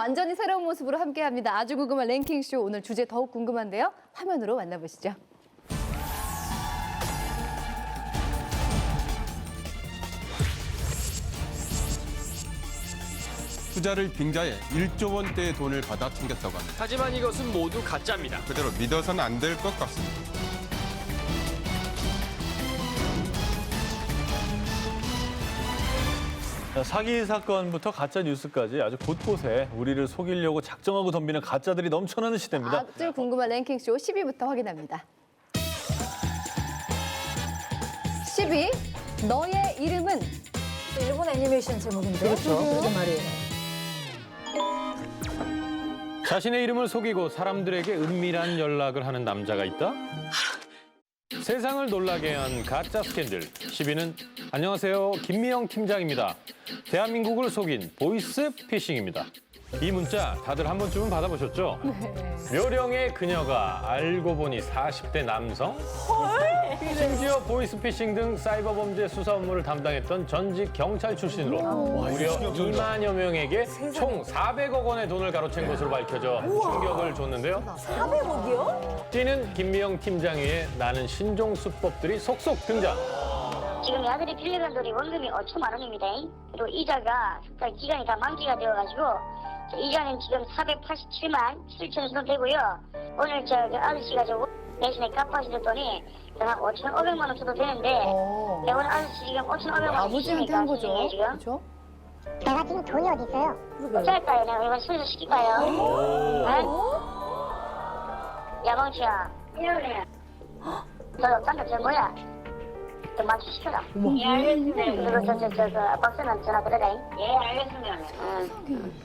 완전히 새로운 모습으로 함께합니다. 아주 궁금한 랭킹쇼 오늘 주제 더욱 궁금한데요. 화면으로 만나보시죠. 투자를 빙자해 1조 원대의 돈을 받아 챙겼다고 합니다. 하지만 이것은 모두 가짜입니다. 그대로 믿어서는 안 될 것 같습니다. 사기 사건부터 가짜 뉴스까지 아주 곳곳에 우리를 속이려고 작정하고 덤비는 가짜들이 넘쳐나는 시대입니다. 아주 궁금한 랭킹쇼 10위부터 확인합니다. 10위, 너의 이름은? 일본 애니메이션 제목인데. 그렇죠. 그러게 말이에요. 자신의 이름을 속이고 사람들에게 은밀한 연락을 하는 남자가 있다? 세상을 놀라게 한 가짜 스캔들. 10위는 안녕하세요, 김미영 팀장입니다. 대한민국을 속인 보이스 피싱입니다. 이 문자 다들 한 번쯤은 받아보셨죠? 묘령의 그녀가 알고 보니 40대 남성? 심지어 보이스피싱 등 사이버 범죄 수사 업무를 담당했던 전직 경찰 출신으로 무려 2만여 명에게 총 400억 원의 돈을 가로챈 것으로 밝혀져 충격을 줬는데요. 400억이요? 뛰는 김미영 팀장 위에 나는 신종 수법들이 속속 등장. 지금 야들이 빌려간 돈이 원금이 5천만 원입니다. 그리고 이자가 기간이 다 만기가 되어가지고 이자는 지금 487만 7천 원 되고요. 오늘 저 아저씨가 저 대신에 갚아주셨더니 한 5,500만 원 줘도 되는데 오늘 아저씨 지금 5,500만 원 아버지한테 한 거죠. 그렇죠? 내가 지금 돈이 어디 있어요? 어쩔까요? 내가 이번 수술 시킬까요? 네? 야방치야. 이러네. 딴데 뭐야? 좀 맞추시켜라. 예, 알겠습니다. 그리고 박스는 전화 드려라. 예, 알겠습니다.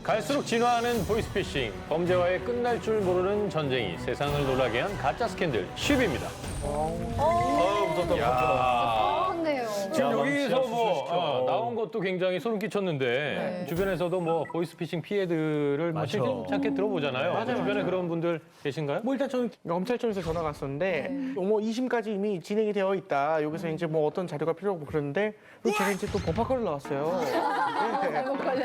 갈수록 진화하는 보이스피싱, 범죄와의 끝날 줄 모르는 전쟁이 세상을 놀라게 한 가짜 스캔들 10위입니다. 무섭다. 그렇네요. 지금 여기서 뭐 주십시오. 나온 것도 굉장히 소름 끼쳤는데 주변에서도 뭐 보이스피싱 피해들을 뭐 실감찮게 들어보잖아요. 주변에 그런 분들 계신가요? 뭐 일단 저는 검찰청에서 전화가 왔었는데 뭐 2심까지 이미 진행이 되어 있다. 여기서 이제 뭐 어떤 자료가 필요하고 그러는데 그리고 제가 이제 또 법학과를 나왔어요.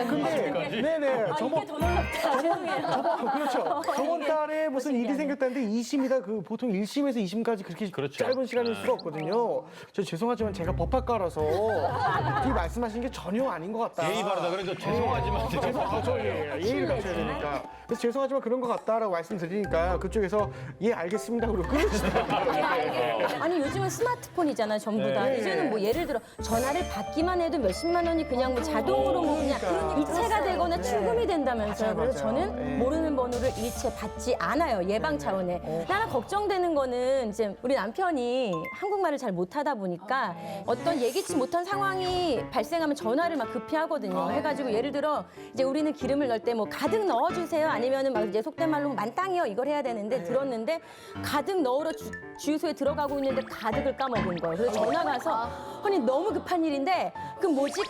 근데 네네 이게 더 놀랍다. 죄송해요. 그렇죠. 저번 달에 무슨 일이 생겼다는데 2심이다 그 보통 1심에서 2심까지 그렇게 그렇죠. 짧은 시간일 수가 없거든요. 저 죄송하지만 제가 법학과라서 이 말씀하신 게 전혀 아닌 것 같다. 예의 바르다 그래서 죄송하지만 예의를 갖춰야 되니까. 그래서 죄송하지만 그런 것 같다라고 말씀드리니까 그쪽에서 예 알겠습니다 그러고 끊으시더라고요. 아니 요즘은 스마트폰이잖아요 전부 다. 네. 이제는 뭐 예를 들어 전화를 받기만 해도 몇십만 원이 그냥 뭐 자동으로 뭐 그냥 이체가 되거나 출금이 된다면서요. 그래서 저는 모르는 번호를 일체 받지 않아요. 예방 차원에. 하나 걱정되는 거는 이제 우리 남편이 한국말을 잘 못하다 보니까 어떤 예기치 못한 상황이 발생하면 전화를 막 급히 하거든요. 해가지고 예를 들어 이제 우리는 기름을 넣을 때 뭐 가득 넣어주세요. 아니면은 막 이제 속된 말로 만땅이요 이걸 해야 되는데 들었는데 가득 넣으러 주유소에 들어가고 있는데 가득을 까먹은 거예요. 그래서 전화 가서 아니 너무 급한 일인데 그 뭐지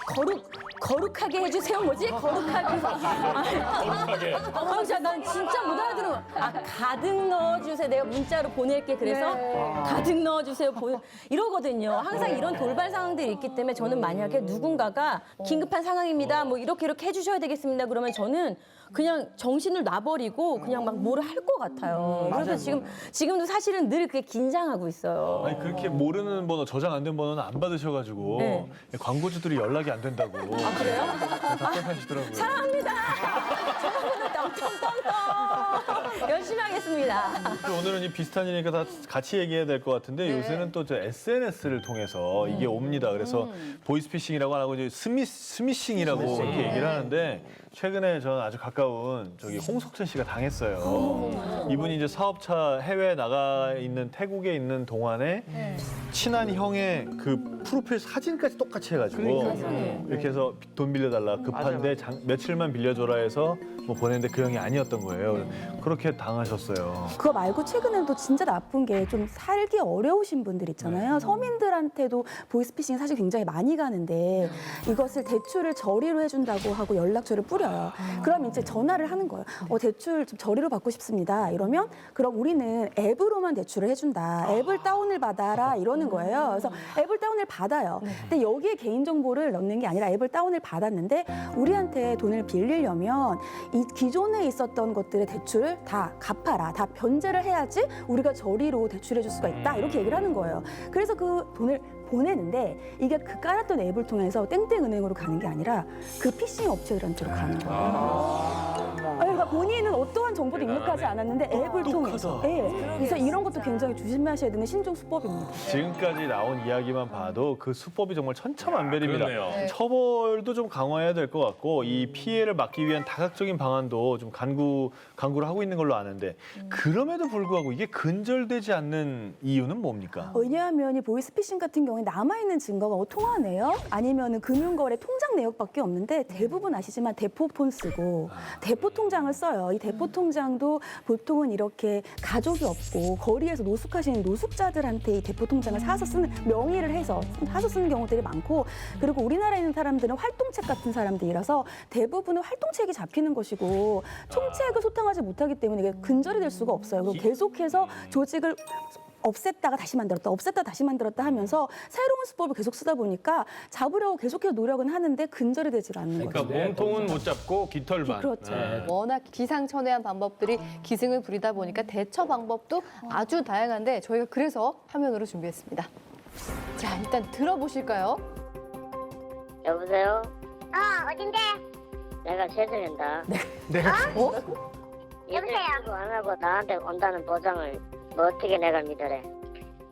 거룩하게 해주세요. 뭐지 거룩하게. 거룩하게. 진짜 난 진짜 못 알아들은 거야. 가득 넣어주세요. 내가 문자로 보낼게. 그래서 가득 넣어주세요. 이러거든요. 항상 이런 돌발 상황들이 있기 때문에 저는 만약에 누군가가 긴급한 상황입니다. 뭐 이렇게 해주셔야 되겠습니다. 그러면 저는 그냥 정신을 놔버리고 그냥 막 뭐를 할 것 같아요. 그래서 지금도 사실은 늘 그게 긴장하고 있어요. 아니 그렇게 모르는 번호, 저장 안 된 번호는 안 받으셔가지고 네. 광고주들이 연락이 안 된다고. 그래요? 답답하시더라고요. 사랑합니다. 똥똥똥똥. 열심히 하겠습니다. 오늘은 이 비슷한 일이니까 다 같이 얘기해야 될 것 같은데 요새는 또 저 SNS를 통해서 이게 옵니다. 그래서 보이스피싱이라고 안 하고 이제 스미싱이라고 이렇게 얘기를 하는데 최근에 저는 아주 가까운 저기 홍석천 씨가 당했어요. 이분이 이제 사업차 해외에 나가 있는 태국에 있는 동안에 친한 형의 그 프로필 사진까지 똑같이 해가지고 이렇게 해서 돈 빌려달라 급한데 며칠만 빌려줘라 해서 뭐 보냈는데 그 형이 아니었던 거예요. 그렇게 당하셨어요. 그거 말고 최근엔 또 진짜 나쁜 게 좀 살기 어려우신 분들 있잖아요. 서민들한테도 보이스피싱 사실 굉장히 많이 가는데 이것을 대출을 저리로 해준다고 하고 연락처를 뿌려요. 그럼 이제 전화를 하는 거예요. 대출 좀 저리로 받고 싶습니다. 이러면 그럼 우리는 앱으로만 대출을 해준다. 앱을 다운을 받아라 이러는 거예요. 그래서 앱을 다운을 받아요. 근데 여기에 개인정보를 넣는 게 아니라 앱을 다운을 받았는데 우리한테 돈을 빌리려면 이 기존에 있었던 것들의 대출을 다 갚아라. 다 변제를 해야지 우리가 저리로 대출해 줄 수가 있다. 이렇게 얘기를 하는 거예요. 그래서 그 돈을 보내는데 이게 그 깔았던 앱을 통해서 땡땡은행으로 가는 게 아니라 그 피싱 업체들한테로 가는 거예요. 그러니까 본인은 어떠한 정보도 입력하지 않았는데 앱을 통해서. 그래서 이런 것도 굉장히 조심하셔야 되는 신종 수법입니다. 지금까지 나온 이야기만 봐도 그 수법이 정말 천차만별입니다. 그렇네요. 처벌도 좀 강화해야 될 것 같고 이 피해를 막기 위한 다각적인 방안도 좀 강구를 하고 있는 걸로 아는데 그럼에도 불구하고 이게 근절되지 않는 이유는 뭡니까? 왜냐하면 이 보이스피싱 같은 경우에 남아있는 증거가 통화 내역 아니면 금융거래 통장 내역밖에 없는데 대부분 아시지만 대포폰 쓰고 대포 통장을 써요. 이 대포 통장도 보통은 이렇게 가족이 없고 거리에서 노숙하시는 노숙자들한테 이 대포 통장을 사서 쓰는 명의를 해서 사서 쓰는 경우들이 많고 그리고 우리나라에 있는 사람들은 활동책 같은 사람들이라서 대부분은 활동책이 잡히는 것이고 총책을 소탕하지 못하기 때문에 이게 근절이 될 수가 없어요. 그리고 계속해서 조직을 없앴다가 다시 만들었다, 없앴다 다시 만들었다 하면서 새로운 수법을 계속 쓰다 보니까 잡으려고 계속해서 노력은 하는데 근절이 되질 않는 거죠. 그러니까 몸통은 못 잡고 깃털만. 그렇죠. 워낙 기상천외한 방법들이 기승을 부리다 보니까 대처 방법도 아주 다양한데 저희가 그래서 화면으로 준비했습니다. 자, 일단 들어보실까요? 여보세요? 어딘데? 내가 최선현다. 여보세요? 안 하고 나한테 온다는 보장을 뭐 어떻게 내가 믿으래?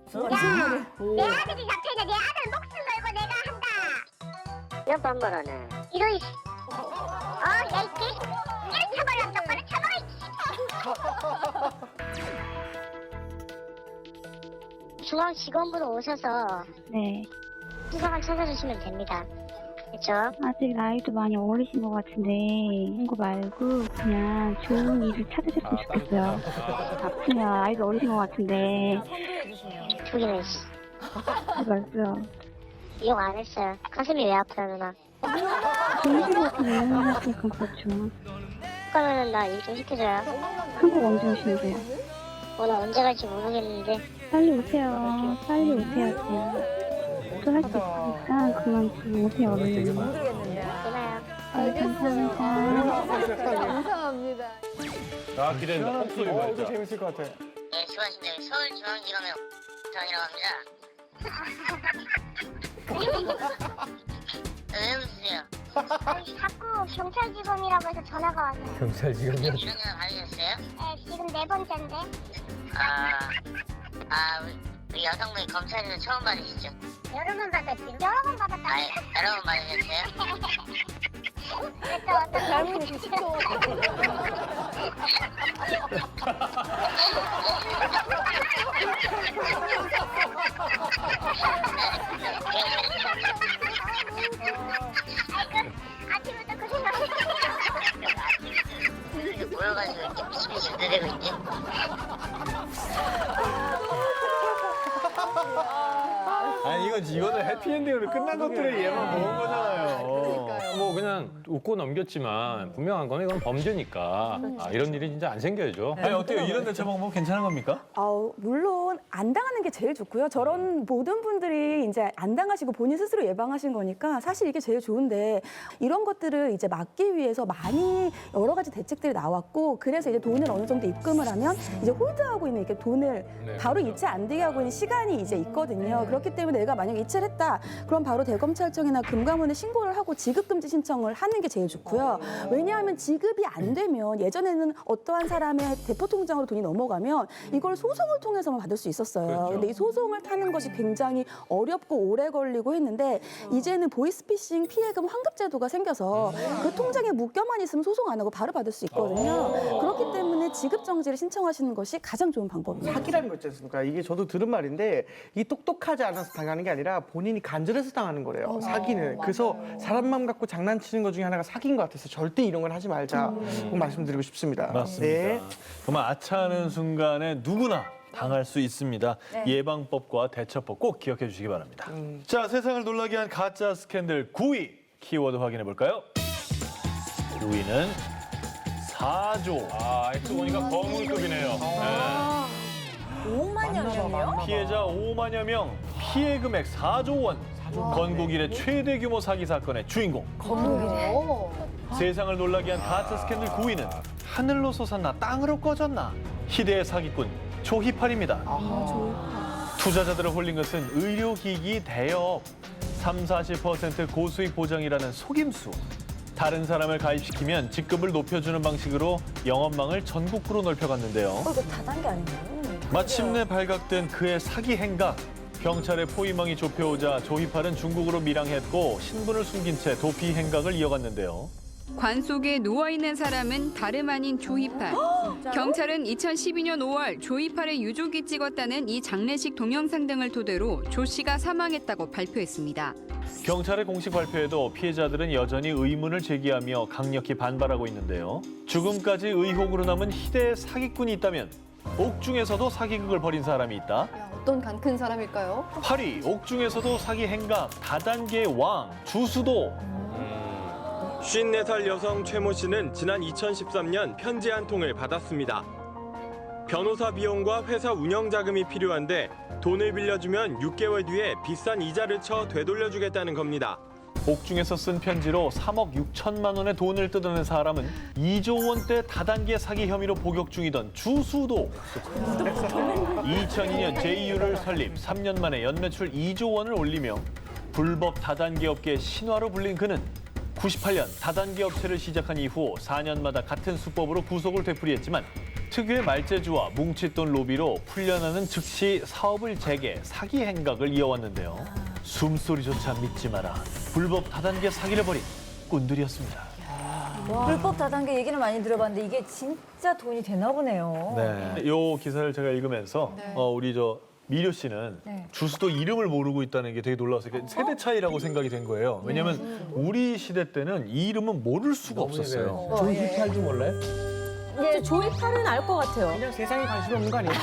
무슨 말을? 내 아들이 잡혀야 내 아들 목숨 걸고 내가 한다. 몇 반말하네. 이런 씨. 야 이끼. 이런 처벌은 똑바로 처벌해. 중앙 직원분 오셔서 네. 수사관 찾아주시면 됩니다. 그렇죠? 아직 나이도 많이 어리신 것 같은데 그런 거 말고 그냥 좋은 일을 찾으셨으면 좋겠어요. 아프냐 나이도 어리신 것 같은데 두기는 씨. 말고요. 이용 안 했어요. 가슴이 왜 아프다 누나? 정신 같은 거 일어났으니까 그렇죠. 그러면은 나 일 좀 시켜줘요. 한국 언제 오시는데요? 오늘 언제 갈지 모르겠는데. 빨리 오세요. 빨리 오세요. 그냥. 또 할 수 있으니까 그만 좀 오세요. 얼른. 누나요. 알겠습니다. 감사합니다. 아, 기대된다. 목소리 이거 말이죠. 재밌을 것 같아. 네, 수고하십니다. 서울중앙지검의 장이라고 합니다. 왜 웃으세요? 자꾸 경찰지검이라고 해서 전화가 왔어요. 경찰지검이요? 이런 거 받으셨어요? 네, 지금 4번째인데. 우리 여성분이 검찰에서 처음 받으시죠? 여러 번 받았지. 여러 번 받았다. 여러 번 받으셨어요? 또 어떤 잘못이시죠? 아침부터 고생하셨어요. 모여가지고 이렇게 미치미치 내리고 있지? 아니 이거는 해피엔딩으로 끝난 것들의 예만 모은 거잖아요. 뭐 그냥 웃고 넘겼지만 분명한 건 이건 범죄니까 이런 일이 진짜 안 생겨야죠. 아니 어때요? 이런 대처 방법 괜찮은 겁니까? 물론 안 당하는 게 제일 좋고요. 저런 모든 분들이 이제 안 당하시고 본인 스스로 예방하신 거니까 사실 이게 제일 좋은데 이런 것들을 이제 막기 위해서 많이 여러 가지 대책들이 나왔고 그래서 이제 돈을 어느 정도 입금을 하면 이제 홀드하고 있는 이렇게 돈을 바로 이체 안 되게 하고 있는 시간이 이제 있거든요. 그렇기 때문에 내가 만약 이체를 했다. 그럼 바로 대검찰청이나 금감원에 신고를 하고 지급금지 신청을 하는 게 제일 좋고요. 왜냐하면 지급이 안 되면 예전에는 어떠한 사람의 대포 통장으로 돈이 넘어가면 이걸 소송을 통해서만 받을 수 있었어요. 근데 이 소송을 타는 것이 굉장히 어렵고 오래 걸리고 했는데 이제는 보이스피싱 피해금 환급 제도가 생겨서 그 통장에 묶여만 있으면 소송 안 하고 바로 받을 수 있거든요. 그렇기 때문에 지급 정지를 신청하시는 것이 가장 좋은 방법입니다. 사기라는 거 있지 않습니까? 이게 저도 들은 말인데 이 똑똑하지 않아서 당하는 게 아니라 본인이 간절해서 당하는 거래요. 사기는. 그래서 사람 마음 갖고 장난치는 것 중에 하나가 사기인 것 같아서 절대 이런 걸 하지 말자 꼭 말씀드리고 싶습니다. 맞습니다. 네. 정말 아차하는 순간에 누구나 당할 수 있습니다. 예방법과 대처법 꼭 기억해 주시기 바랍니다. 자, 세상을 놀라게 한 가짜 스캔들 9위 키워드 확인해 볼까요? 우위는 4조. 아, X 보니까 거물급이네요. 5만여 명이요? 피해자 5만여 명, 피해 금액 4조 원. 건국 이래 최대 규모 사기 사건의 주인공. 세상을 놀라게 한 가짜 스캔들 9위는 하늘로 솟았나 땅으로 꺼졌나. 희대의 사기꾼 조희팔입니다. 투자자들을 홀린 것은 의료기기 대여업. 30-40% 고수익 보장이라는 속임수. 다른 사람을 가입시키면 직급을 높여주는 방식으로 영업망을 전국구로 넓혀갔는데요. 이거 다단계 아닌가요? 마침내 발각된 그의 사기 행각. 경찰의 포위망이 좁혀오자 조희팔은 중국으로 밀항했고 신분을 숨긴 채 도피 행각을 이어갔는데요. 관 속에 누워있는 사람은 다름 아닌 조희팔. 경찰은 2012년 5월 조희팔의 유족이 찍었다는 이 장례식 동영상 등을 토대로 조 씨가 사망했다고 발표했습니다. 경찰의 공식 발표에도 피해자들은 여전히 의문을 제기하며 강력히 반발하고 있는데요. 죽음까지 의혹으로 남은 희대의 사기꾼이 있다면 옥중에서도 사기극을 벌인 사람이 있다. 야, 어떤 간 큰 사람일까요? 8위, 옥중에서도 사기 행각, 다단계의 왕, 주수도. 54살 여성 최모 씨는 지난 2013년 편지 한 통을 받았습니다. 변호사 비용과 회사 운영 자금이 필요한데 돈을 빌려주면 6개월 뒤에 비싼 이자를 쳐 되돌려주겠다는 겁니다. 옥중에서 쓴 편지로 3억 6천만 원의 돈을 뜯어낸 사람은 2조 원대 다단계 사기 혐의로 복역 중이던 주수도. 2002년 제2유를 설립, 3년 만에 연매출 2조 원을 올리며 불법 다단계 업계의 신화로 불린 그는 98년 다단계 업체를 시작한 이후 4년마다 같은 수법으로 구속을 되풀이했지만 특유의 말재주와 뭉칫돈 로비로 풀려나는 즉시 사업을 재개, 사기 행각을 이어왔는데요. 숨소리조차 믿지 마라. 불법 다단계 사기를 벌인 꾼들이었습니다. 불법 다단계 얘기는 많이 들어봤는데 이게 진짜 돈이 되나 보네요. 네. 이 기사를 제가 읽으면서 우리 미료 씨는 주수도 이름을 모르고 있다는 게 되게 놀라웠어요. 세대 차이라고 생각이 된 거예요. 왜냐하면 우리 시대 때는 이 이름은 모를 수가 없었어요. 조희팔도 몰라요? 예, 조이팔은 알 것 같아요. 그냥 세상에 관심이 없는 거 아니에요?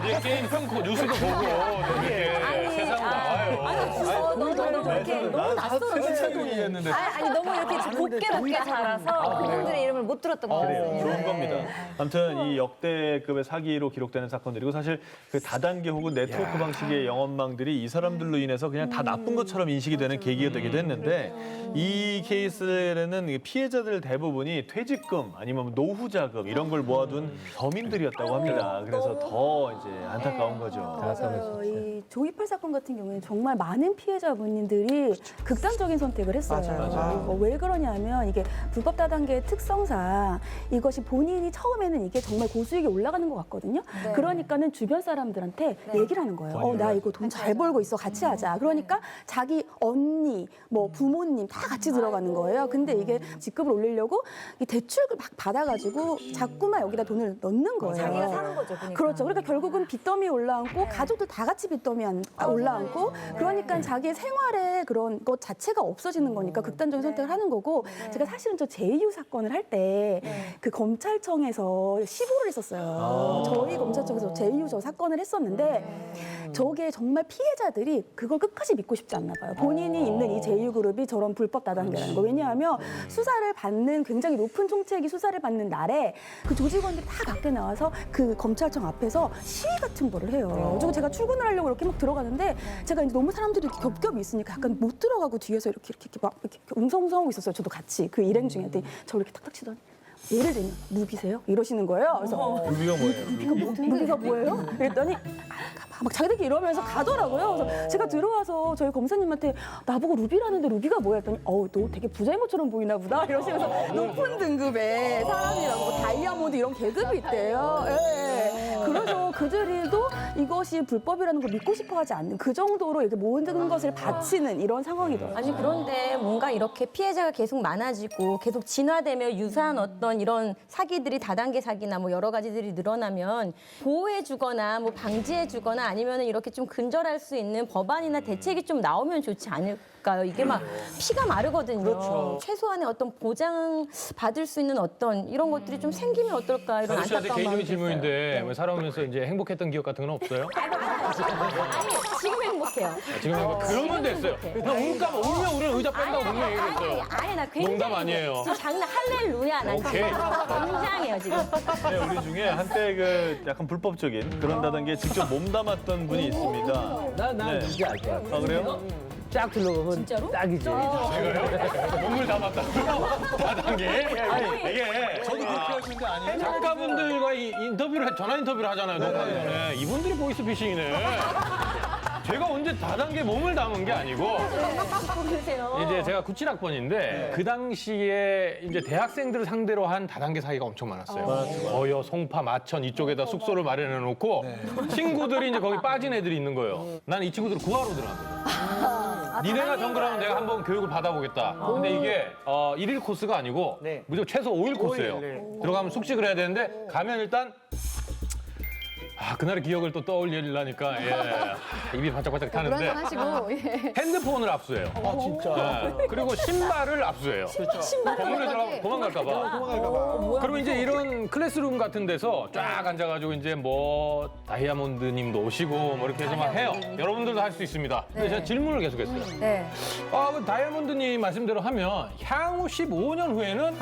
이게 게임 평고 뉴스도 보고 이렇게 세상 나와요. 너무 이렇게 너무 낯설어요. 세대 차이로 이해했는데. 아니 너무 이렇게 곱게 자라서 그분들의 이름을 못 들었던 것 같아요. 좋은 겁니다. 아무튼 이 역대급의 사기로 기록되는 사건들이고 사실 그 다단계 혹은 네트워크 방식의 영업망들이 이 사람들로 인해서 그냥 다 나쁜 것처럼 인식이 되는 계기가 되기도 했는데 이 케이스에는 피해자들 대부분이 퇴직금 아니면 노후 자금 이런 걸 모아둔 서민들이었다고 합니다. 그래서 더 이제 안타까운 거죠. 맞아요. 이 조이팔 사건 같은 경우에는 정말 많은 피해자분들이 극단적인 선택을 했어요. 맞아요. 왜 그러냐면 이게 불법 다단계의 특성상 이것이 본인이 처음에는 이게 정말 고수익이 올라가는 것 같거든요. 그러니까는 주변 사람들한테 얘기를 하는 거예요. 나 이거 돈 잘 벌고 있어. 같이 하자. 그러니까 자기 언니, 뭐 부모님 다 같이 들어가는 거예요. 근데 이게 직급을 올리려고 이 대출을 막 받아가지고 자꾸만 여기다 돈을 넣는 거예요. 자기가 사는 거죠. 그러니까. 그렇죠. 그러니까 결국은 빚더미 올라앉고 가족들 다 같이 빚더미 올라앉고 그러니까 자기의 생활에 그런 것 자체가 없어지는 거니까 극단적인 선택을 하는 거고 제가 사실은 저 제2유 사건을 할 때 그 검찰청에서 시보를 했었어요. 저희 검찰청에서 제2유 저 사건을 했었는데 저게 정말 피해자들이 그걸 끝까지 믿고 싶지 않나 봐요. 본인이 있는 이 제2유 그룹이 저런 불법 다단계라는 거. 왜냐하면 수사를 받는 굉장히 높은 총책이 수사를 받는 날에 그 조직원들이 다 밖에 나와서 그 검찰청 앞에서 시위 같은 거를 해요. 그리고 제가 출근을 하려고 이렇게 막 들어가는데 제가 이제 너무 사람들이 이렇게 겹겹이 있으니까 약간 못 들어가고 뒤에서 이렇게 막 이렇게 웅성웅성하고 있었어요. 저도 같이 그 일행 중에. 근데 저를 이렇게 탁탁 치더니 예를 들면 루비세요? 이러시는 거예요. 그래서 루비가 뭐예요? 루비가 뭐예요? 그랬더니 막 자기들끼리 이러면서 가더라고요. 그래서 제가 들어와서 저희 검사님한테 나보고 루비라는데 루비가 뭐야 했더니 너 되게 부자인것처럼 보이나 보다 이러시면서 높은 등급의 사람이라고 뭐 다이아몬드 이런 계급이 있대요. 예. 그래서 그들도 이것이 불법이라는 걸 믿고 싶어 하지 않는 그 정도로 이렇게 모든 것을 바치는 이런 상황이더라고요. 아니 그런데 뭔가 이렇게 피해자가 계속 많아지고 계속 진화되며 유사한 어떤 이런 사기들이 다단계 사기나 뭐 여러 가지들이 늘어나면 보호해주거나 뭐 방지해주거나 아니면 이렇게 좀 근절할 수 있는 법안이나 대책이 좀 나오면 좋지 않을까요? 이게 막 피가 마르거든요. 그렇죠. 최소한의 어떤 보장 받을 수 있는 어떤 이런 것들이 좀 생기면 어떨까 이런 아저씨한테 안타까운 개인적인 마음이 질문인데 있어요. 뭐 살아오면서 이제 행복했던 기억 같은 건 없어요? 아니, 지금 행복해요. 지금 그러면 됐어요. 나 울면 우리는 의자 뺀다고 분명히 얘기했어요. 아니, 나 굉장히. 농담 아니에요. 지금 장난 할렐루야. 난 오케이. 지금 굉장해요, 지금. 네, 우리 중에 한때 그 약간 불법적인 그런 다단계에 직접 몸담았던 분이 있습니다. 나 네. 누군지 알 거야. 아, 그래요? 쫙 둘러보면 진짜로? 딱이지. 몸을 담았다고요? 다단계? 이게 저도 그렇게 하시는 게 아니에요? 작가분들과 전화 인터뷰를 하잖아요, 녹화하기 전에. 이분들이 보이스피싱이네. 제가 언제 다단계 몸을 담은 게 아니고 이제 제가 97학번인데 그 당시에 이제 대학생들을 상대로 한 다단계 사기가 엄청 많았어요. 어여, 송파, 마천 이쪽에다 숙소를 마련해 놓고 친구들이 이제 거기 빠진 애들이 있는 거예요. 난 이 친구들을 구하러 들어갔거든. 니네가 정글하면 내가 한번 교육을 받아보겠다. 근데 이게 1일 코스가 아니고 네. 무조건 최소 5일 코스예요. 네. 들어가면 숙식을 해야 되는데 가면 일단 그날의 기억을 또 떠올리려니까 입이 바짝바짝 그런 거 타는데 하시고 예. 핸드폰을 압수해요. 아, 진짜. 그리고 신발을 압수해요. 건물에 들어가면 도망갈까 봐. 그리고 이제 이런 클래스룸 같은 데서 쫙 앉아가지고 이제 뭐 다이아몬드님도 오시고 뭐 이렇게 해서 막 해요. 여러분들도 할 수 있습니다. 근데 제가 질문을 계속했어요. 네. 그 다이아몬드님 말씀대로 하면 향후 15년 후에는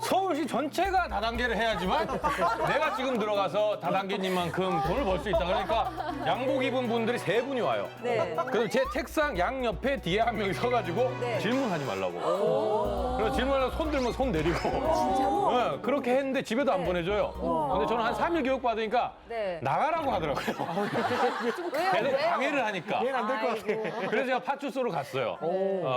서울시 전체가 다단계를 해야지만 내가 지금 들어가서 다단계님만큼 돈을 벌 수 있다. 그러니까 양복 입은 분들이 3분이 와요. 네. 그래서 제 책상 양옆에 뒤에 한 명이 서가지고 질문하지 말라고. 그래서 질문하려고 손 들면 손 내리고. 진짜로? 네, 그렇게 했는데 집에도 안 보내줘요. 근데 저는 한 3일 교육 받으니까 나가라고 하더라고요. 계속 방해를 하니까. 얘는 안 될 것 같아. 그래서 제가 파출소로 갔어요.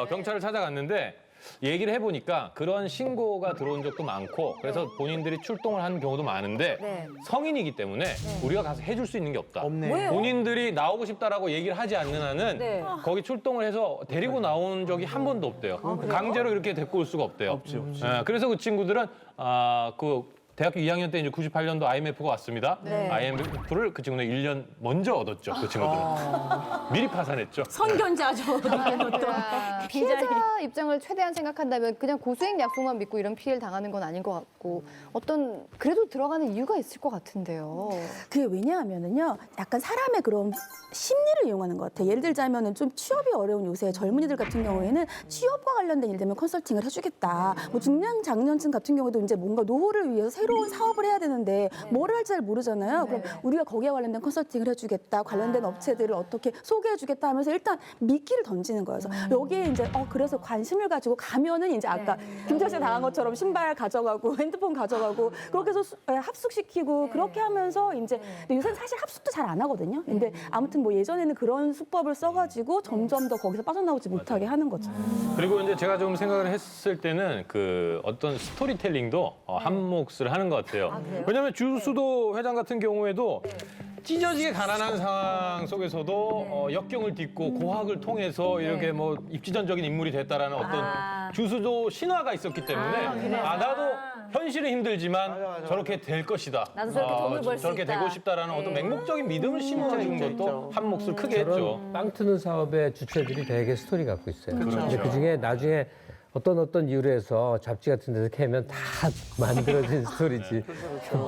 경찰을 찾아갔는데 얘기를 해보니까 그런 신고가 들어온 적도 많고 그래서 본인들이 출동을 하는 경우도 많은데 성인이기 때문에 우리가 가서 해줄 수 있는 게 없다. 없네. 본인들이 나오고 싶다라고 얘기를 하지 않는 한은 거기 출동을 해서 데리고 나온 적이 한 번도 없대요. 강제로 이렇게 데리고 올 수가 없대요. 없지. 그래서 그 친구들은 대학교 2학년 때 이제 98년도 IMF가 왔습니다. IMF를 그 친구는 1년 먼저 얻었죠. 그 친구들은. 미리 파산했죠. 선견자죠. 피해자 입장을 최대한 생각한다면 그냥 고수익 약속만 믿고 이런 피해를 당하는 건 아닌 것 같고 어떤 그래도 들어가는 이유가 있을 것 같은데요. 그게 왜냐하면은요, 약간 사람의 그런 심리를 이용하는 것 같아요. 예를 들자면은 좀 취업이 어려운 요새 젊은이들 같은 경우에는 취업과 관련된 일 되면 컨설팅을 해주겠다. 뭐 중년 장년층 같은 경우도 이제 뭔가 노후를 위해서 새로운 사업을 해야 되는데 뭐를 할지 잘 모르잖아요. 그럼 우리가 거기에 관련된 컨설팅을 해주겠다. 관련된 업체들을 어떻게 소개해주겠다 하면서 일단 미끼를 던지는 거예요. 그래서 여기에 이제 그래서 관심을 가지고 가면은 이제 아까 김철 씨 당한 것처럼 신발 가져가고 핸드폰 가져가고 그렇게 해서 합숙시키고 그렇게 하면서 이제 근데 요새는 사실 합숙도 잘 안 하거든요. 근데 아무튼 뭐 예전에는 그런 수법을 써가지고 점점 더 거기서 빠져나오지 못하게 하는 거죠. 그리고 이제 제가 좀 생각을 했을 때는 그 어떤 스토리텔링도 한 몫을 하는 것 같아요. 왜냐하면 주수도 회장 같은 경우에도 찢어지게 가난한 상황 속에서도 역경을 딛고 고학을 통해서 이렇게 뭐 입지전적인 인물이 됐다라는 어떤 주수도 신화가 있었기 때문에 나도 현실은 힘들지만 저렇게 될 것이다. 나도 저렇게 돈을 벌 수 저렇게 있다. 되고 싶다라는 어떤 맹목적인 믿음을 심어주는 것도 한 몫을 크게 했죠. 저런 빵 트는 사업의 주체들이 되게 스토리 갖고 있어요. 근데 그중에 나중에 어떤 이유로 해서 잡지 같은 데서 캐면 다 만들어진 스토리지.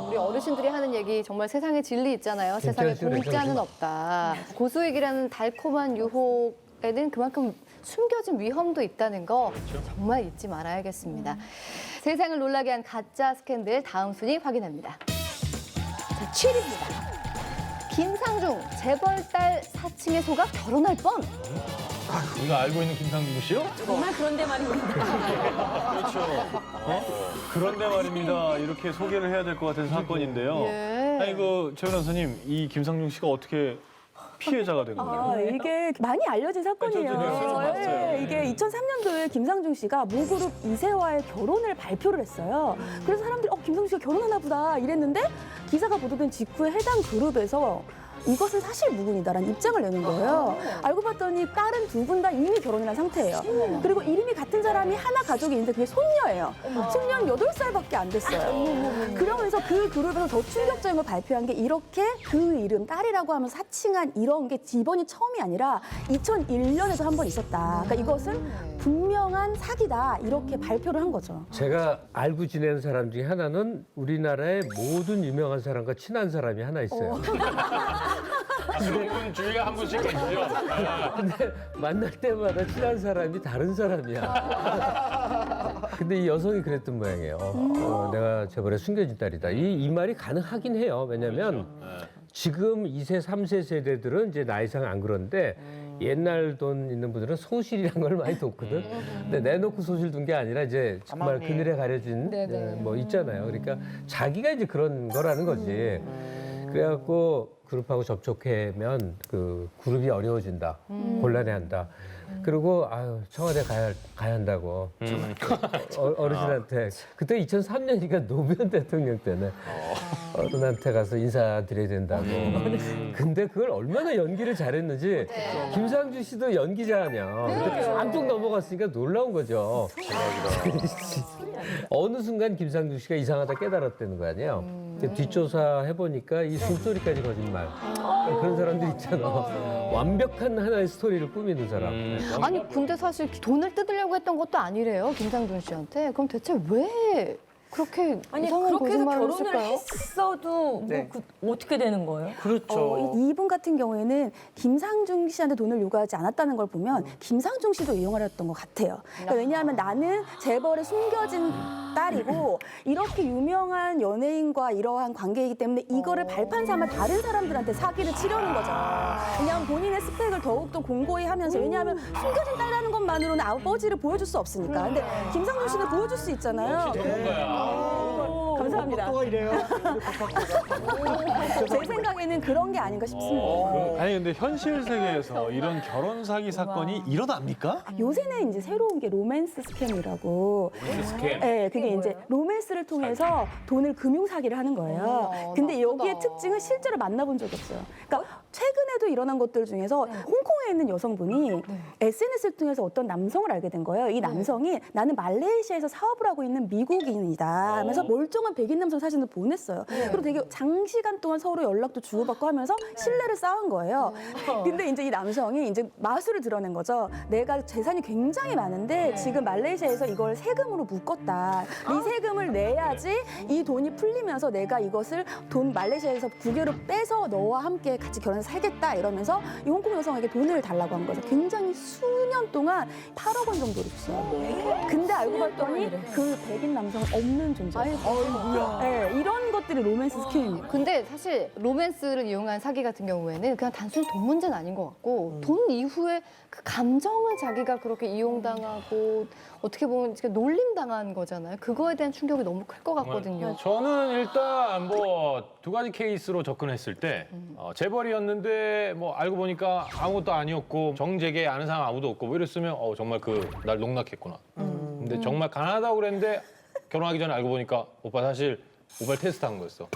우리 어르신들이 하는 얘기 정말 세상에 진리 있잖아요. 세상에 공짜는 없다. 고수익이라는 달콤한 유혹에는 그만큼 숨겨진 위험도 있다는 거 정말 잊지 말아야겠습니다. 세상을 놀라게 한 가짜 스캔들 다음 순위 확인합니다. 자, 7위입니다. 김상중 재벌딸 사칭에 속아 결혼할 뻔. 우리가 알고 있는 김상중 씨요? 정말 그런데 말입니다. 그렇죠. 그런데 말입니다. 이렇게 소개를 해야 될 것 같은 사건인데요. 아니, 최 변호사님, 이 김상중 씨가 어떻게 피해자가 된 거예요? 이게 많이 알려진 사건이에요. 봤어요. 이게 2003년도에 김상중 씨가 모그룹 이세와의 결혼을 발표를 했어요. 그래서 사람들이 김상중 씨가 결혼하나 보다 이랬는데 기사가 보도된 직후에 해당 그룹에서 이것은 사실 무근이다라는 입장을 내는 거예요. 알고 봤더니 딸은 두 분 다 이미 결혼을 한 상태예요. 그리고 이름이 같은 사람이 하나 가족이 있는데 그게 손녀예요. 손녀는 8살밖에 안 됐어요. 그러면서 그 그룹에서 더 충격적인 걸 발표한 게 이렇게 그 이름, 딸이라고 하면서 사칭한 이런 게 이번이 처음이 아니라 2001년에도 한 번 있었다. 그러니까 이것은 분명한 사기다. 이렇게 발표를 한 거죠. 제가 알고 지내는 사람 중에 하나는 우리나라의 모든 유명한 사람과 친한 사람이 하나 있어요. 수도권 주위가 한 분씩 계시죠? 근데 만날 때마다 친한 사람이 다른 사람이야. 근데 이 여성이 그랬던 모양이에요. 내가 저번에 숨겨진 딸이다. 이 말이 가능하긴 해요. 왜냐면 지금 2세, 3세 세대들은 이제 나이상 안 그런데 옛날 돈 있는 분들은 소실이란 걸 많이 뒀거든. 근데 내놓고 소실 둔 게 아니라 이제 정말 그늘에 가려진 뭐 있잖아요. 그러니까 자기가 이제 그런 거라는 거지. 그래갖고 그룹하고 접촉하면 그 그룹이 어려워진다, 곤란해한다. 그리고 아유 청와대 가야 한다고 어르신한테 그때 2003년이니까 노무현 대통령 때는 어른한테 가서 인사드려야 된다고. 근데 그걸 얼마나 연기를 잘했는지 김상준 씨도 연기자 아니야. 근데 깜짝 넘어갔으니까 놀라운 거죠. 어느 순간 김상준 씨가 이상하다 깨달았다는 거 아니에요. 뒷조사 해보니까 이 숨소리까지 거짓말. 그런 사람들 있잖아. 완벽한 하나의 스토리를 꾸미는 사람. 아니 근데 사실 돈을 뜯으려고 했던 것도 아니래요, 김상준 씨한테. 그럼 대체 왜 그렇게 아니 이상한 그렇게 해서 거짓말을 결혼을 했을까요? 했어도 네. 어떻게 되는 거예요? 그렇죠. 이분 같은 경우에는 김상중 씨한테 돈을 요구하지 않았다는 걸 보면 김상중 씨도 이용을 했던 것 같아요. 그러니까 왜냐하면 나는 재벌에 숨겨진 딸이고 이렇게 유명한 연예인과 이러한 관계이기 때문에 이거를 발판 삼아 다른 사람들한테 사기를 치려는 거죠. 왜냐하면 본인의 스펙을 더욱더 공고히 하면서 왜냐하면 숨겨진 딸이라는 것만으로는 아버지를 보여줄 수 없으니까. 근데 김상중 씨는 보여줄 수 있잖아요. 감사합니다. 또 이래요. 제 생각에는 그런 게 아닌가 싶습니다. 아니 근데 현실 세계에서 이런 결혼 사기 사건이 일어납니까? 요새는 이제 새로운 게 로맨스 스캠이라고. 스캠. 네, 그게 이제 로맨스를 통해서 돈을 금융 사기를 하는 거예요. 근데 여기에 나쁘다. 특징은 실제로 만나본 적이 없어요. 그러니까 최근에도 일어난 것들 중에서 홍콩에 있는 여성분이 SNS를 통해서 어떤 남성을 알게 된 거예요. 이 남성이 나는 말레이시아에서 사업을 하고 있는 미국인이다 하면서 멀쩡한 백인 남성 사진을 보냈어요. 그리고 되게 장시간 동안 서로 연락도 주고받고 하면서 신뢰를 쌓은 거예요. 근데 이제 이 남성이 이제 마술을 드러낸 거죠. 내가 재산이 굉장히 많은데 지금 말레이시아에서 이걸 세금으로 묶었다. 이 세금을 내야지 이 돈이 풀리면서 내가 이것을 돈 말레이시아에서 국외로 빼서 너와 함께 같이 결혼해서 살겠다 이러면서 이 홍콩 여성에게 돈을 달라고 한 거죠. 굉장히 수년 동안 8억 원 정도를 줬어요. 근데 알고 봤더니 그 백인 남성은 없는 존재예요. 네, 이런 것들이 로맨스 스킬입니다. 근데 사실 로맨스를 이용한 사기 같은 경우에는 그냥 단순히 돈 문제는 아닌 것 같고 돈 이후에 그 감정을 자기가 그렇게 이용당하고 어떻게 보면 진짜 놀림당한 거잖아요. 그거에 대한 충격이 너무 클 것 같거든요. 저는 일단 뭐 두 가지 케이스로 접근했을 때 재벌이었는데 뭐 알고 보니까 아무것도 아니었고 정재계 아는 사람 아무도 없고 뭐 이랬으면 정말 날 농락했구나. 근데 정말 가난하다고 그랬는데 결혼하기 전에 알고 보니까 오빠 사실 모발 테스트 한 거였어.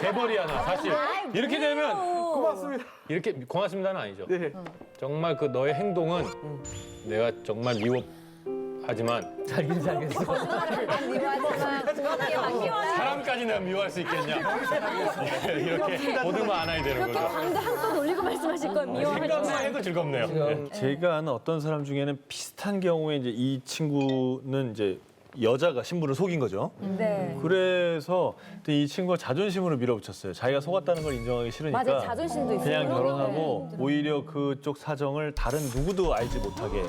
재벌이야 나 사실. 이렇게 되면 고맙습니다. 이렇게 고맙습니다는 아니죠. 네. 정말 그 너의 행동은 내가 정말 미워하지만 살긴 살겠어. 사람까지 내가 미워할 수 있겠냐. 이렇게 보듬어 안아야 되는 그렇게 거죠. 광대 한껏 올리고 말씀하실 건 생각만 미워하지만 해도 즐겁네요. 제가 아는 어떤 사람 중에는 비슷한 경우에 이제 이 친구는 이제 여자가 신부를 속인 거죠. 네. 그래서 이 친구가 자존심으로 밀어붙였어요. 자기가 속았다는 걸 인정하기 싫으니까 맞아요. 자존심도 있어요. 그냥 결혼하고 오히려 그쪽 사정을 다른 누구도 알지 못하게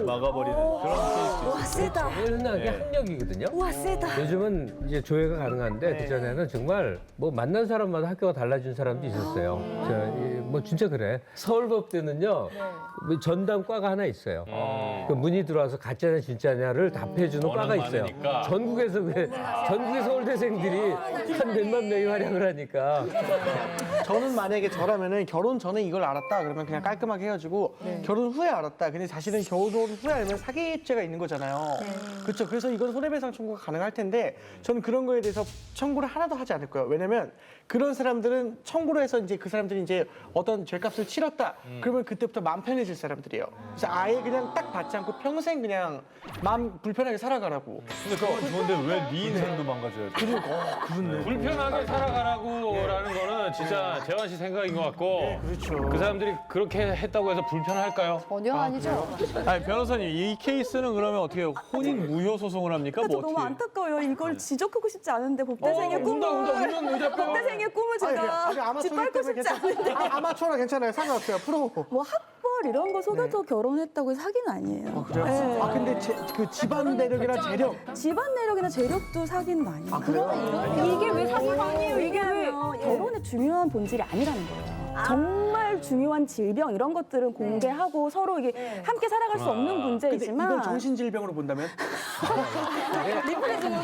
막아버리는 그런 케이스도 있어요. 세다. 제일 흔하게 네. 학력이거든요. 와 세다. 요즘은 이제 조회가 가능한데 그전에는 정말 뭐 만난 사람마다 학교가 달라진 사람도 있었어요. 뭐 진짜 그래. 서울법대는요 전담 과가 하나 있어요. 그 문의 들어와서 가짜냐 진짜냐를 답해주는 워낙 과가 있어요. 많으니까. 전국에서 전국의 서울대생들이 한 몇만 명이 활약을 하니까. 저는 만약에 저라면은 결혼 전에 이걸 알았다 그러면 그냥 깔끔하게 헤어지고 결혼 후에 알았다. 근데 사실은 결혼 후에 알면 사기죄가 있는 거잖아요. 그렇죠. 그래서 이건 손해배상 청구가 가능할 텐데 저는 그런 거에 대해서 청구를 하나도 하지 않을 거예요. 왜냐면 그런 사람들은 청구를 해서 이제 그 사람들이 이제 어떤 죄값을 치렀다. 그러면 그때부터 마음 편히 불편해질 사람들이에요. 그래서 아예 그냥 딱 받지 않고 평생 그냥 마음 불편하게 살아가라고. 근데 그거 좋은데 왜 네 인생도 망가져야 돼? 그렇네. 불편하게 살아가라고라는 거는 진짜 재환 씨 생각인 것 같고 그렇죠. 그 사람들이 그렇게 했다고 해서 불편할까요? 전혀 아니죠. 아니 변호사님 이 케이스는 그러면 어떻게 혼인 무효 소송을 합니까? 저 뭐 너무 어떻게? 안타까워요. 이걸 지적하고 싶지 않은데 법대생의 법대생의 꿈을 제가 짓밟고 싶지 않은데 아마추어라 괜찮아요. 상관없어요. 프로. 뭐 학벌 이런 거 속여서 결혼했다고 해서 사기는 아니에요. 그래요? 네. 아 근데 그 집안 내력이나 재력. 집안 내력이나 재력도 사기는 아니에요. 그래요? 이게 왜 사기가 아니에요? 이게 왜? 결혼의 중요한 본질이 아니라는 거예요. 정말 중요한 질병 이런 것들은 공개하고 서로 이게 함께 살아갈 수 없는 근데 문제이지만 이건 정신질병으로 본다면? 리플레이징은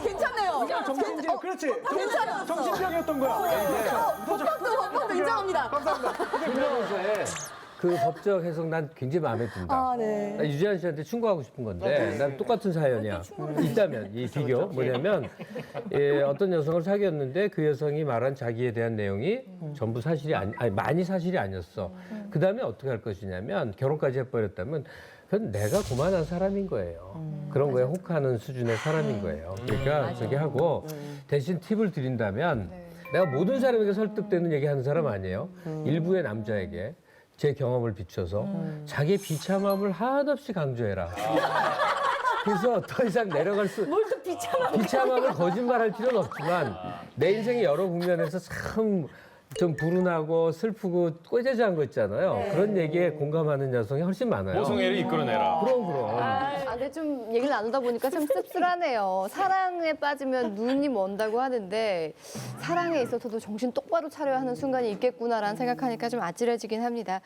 괜찮네요. 정신질병. 그렇지. 괜찮아. 정신병이었던 거야. 법학도 인정합니다. 김변호사의 그 법적 해석 난 굉장히 마음에 든다. 아, 네. 나 유지한 씨한테 충고하고 싶은 건데 난 똑같은 사연이야. 있다면 이 비교 뭐냐면 어떤 여성을 사귀었는데 그 여성이 말한 자기에 대한 내용이 전부 사실이 아니 많이 사실이 아니었어. 그 다음에 어떻게 할 것이냐면 결혼까지 해버렸다면 그건 내가 고만한 사람인 거예요. 그런 거에 혹하는 수준의 사람인 거예요. 그러니까 저기 하고 대신 팁을 드린다면 내가 모든 사람에게 설득되는 얘기 하는 사람 아니에요. 일부의 남자에게 제 경험을 비춰서 자기의 비참함을 한없이 강조해라. 그래서 더 이상 내려갈 수 뭘 또 비참함을 거짓말할 필요는 없지만 내 인생의 여러 국면에서 참 좀 불운하고 슬프고 꾀죄죄한 거 있잖아요. 그런 얘기에 공감하는 여성이 훨씬 많아요. 모성애를 이끌어내라. 그럼. 근데 좀 얘기를 나누다 보니까 참 씁쓸하네요. 사랑에 빠지면 눈이 먼다고 하는데 사랑에 있어서도 정신 똑바로 차려야 하는 순간이 있겠구나라는 생각하니까 좀 아찔해지긴 합니다.